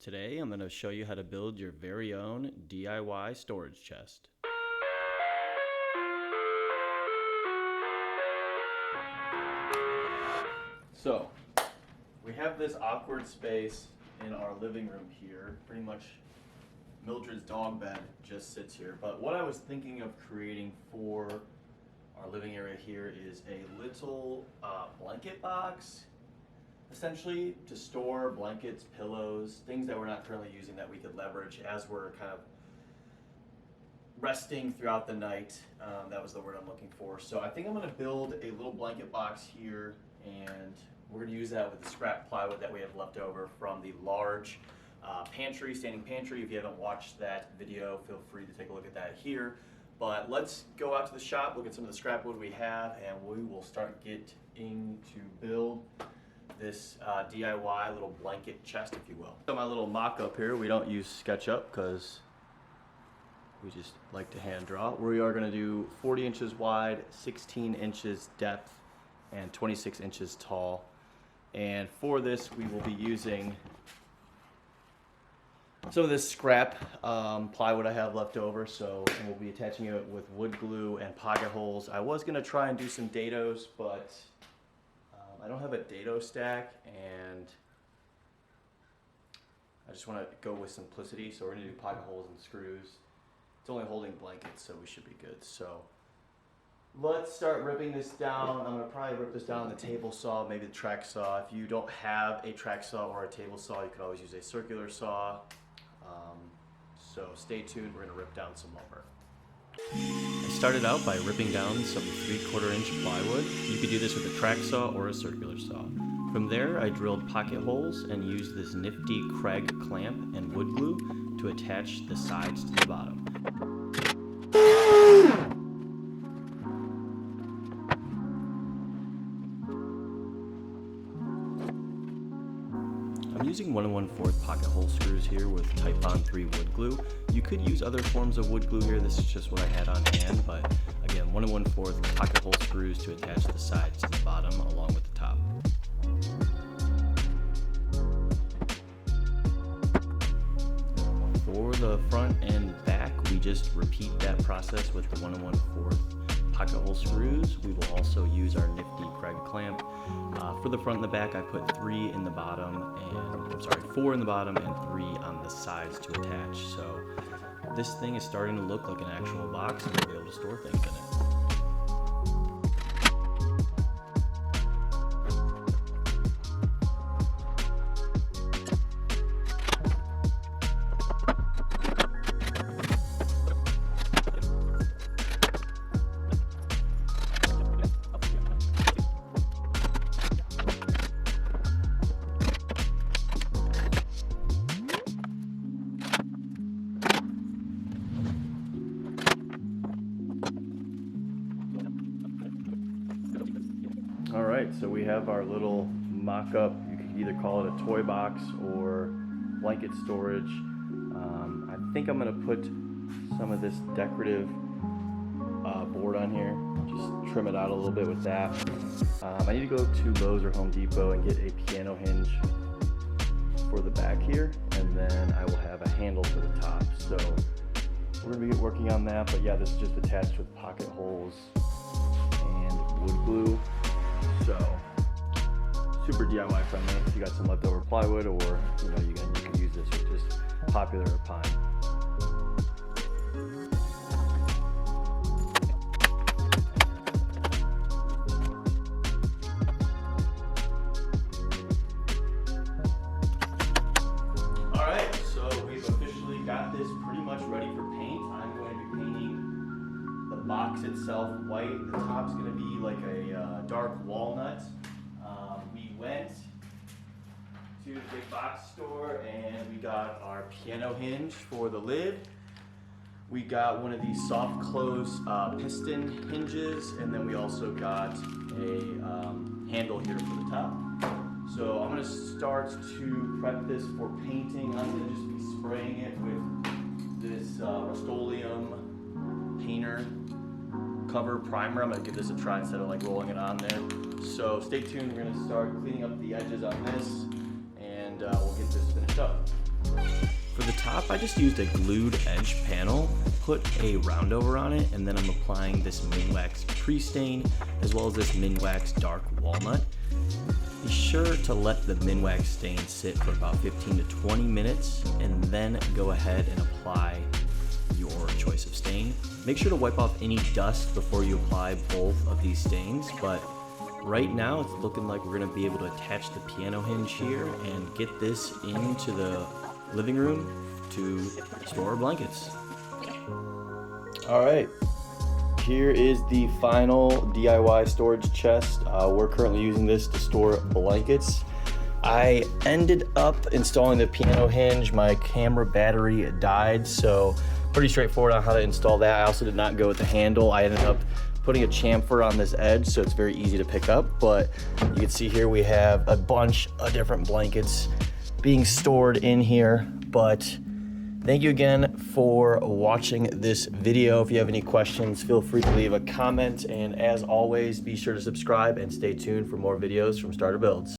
Today I'm going to show you how to build your very own DIY storage chest. So, we have this awkward space in our living room here. Pretty much Mildred's dog bed just sits here. But what I was thinking of creating for our living area here is a little blanket box, essentially to store blankets, pillows, things that we're not currently using that we could leverage as we're kind of resting throughout the night. That was the word I'm looking for. So I think I'm going to build a little blanket box here, and we're going to use that with the scrap plywood that we have left over from the large pantry, standing pantry. If you haven't watched that video, feel free to take a look at that here. But let's go out to the shop, look at some of the scrap wood we have, and we will start getting to build this DIY little blanket chest, if you will. So my little mock-up here, we don't use SketchUp because we just like to hand draw. We are going to do 40 inches wide, 16 inches depth, and 26 inches tall. And for this, we will be using some of this scrap plywood I have left over. So we'll be attaching it with wood glue and pocket holes. I was going to try and do some dados, but I don't have a dado stack, and I just want to go with simplicity. So we're going to do pocket holes and screws. It's only holding blankets, so we should be good. So let's start ripping this down. I'm going to probably rip this down on the table saw, maybe the track saw. If you don't have a track saw or a table saw, you could always use a circular saw. So stay tuned, we're going to rip down some lumber. I started out by ripping down some 3/4 inch plywood. You could do this with a track saw or a circular saw. From there, I drilled pocket holes and used this nifty Craig clamp and wood glue to attach the sides to the bottom. I'm using 1 1/4 pocket hole screws here with Type Bond 3 wood glue. You could use other forms of wood glue here. This is just what I had on hand, but again, 1 1/4 pocket hole screws to attach the sides to the bottom along with the top. For the front and back, we just repeat that process with the 1 1/4 pocket hole screws. We will also use our nifty Craig clamp. For the front and the back, I put 3 in the bottom, and I'm sorry, 4 in the bottom and 3 on the sides to attach. So this thing is starting to look like an actual box, and we'll be able to store things in it. Alright, so we have our little mock-up. You could either call it a toy box or blanket storage. I think I'm going to put some of this decorative board on here. Just trim it out a little bit with that. I need to go to Lowe's or Home Depot and get a piano hinge for the back here, and then I will have a handle for the top. So we're going to be working on that, but yeah, this is just attached with pocket holes and wood glue. So super DIY friendly. If you got some leftover plywood, or you can use this with just popular pine. Alright, so we've officially got this pretty much ready for paint. I'm going to be painting the box itself white. The top's going to be like a dark walnut. We went to the big box store and we got our piano hinge for the lid. We got one of these soft close piston hinges, and then we also got a handle here for the top. So I'm going to start to prep this for painting. I'm going to just be spraying it with this Rust-Oleum painter cover primer. I'm going to give this a try instead of like rolling it on there. So stay tuned, we're going to start cleaning up the edges on this, and we'll get this finished up. top, I just used a glued edge panel, put a round over on it, and then I'm applying this Minwax pre-stain as well as this Minwax dark walnut. Be sure to let the Minwax stain sit for about 15 to 20 minutes and then go ahead and apply your choice of stain. Make sure to wipe off any dust before you apply both of these stains, but right now it's looking like we're going to be able to attach the piano hinge here and get this into the living room to store our blankets. All right. Here is the final DIY storage chest. We're currently using this to store blankets. I ended up installing the piano hinge. My camera battery died, so pretty straightforward on how to install that. I also did not go with the handle. I ended up putting a chamfer on this edge, so it's very easy to pick up. But you can see here we have a bunch of different blankets being stored in here. But thank you again for watching this video. If you have any questions, feel free to leave a comment. And as always, be sure to subscribe and stay tuned for more videos from Starter Builds.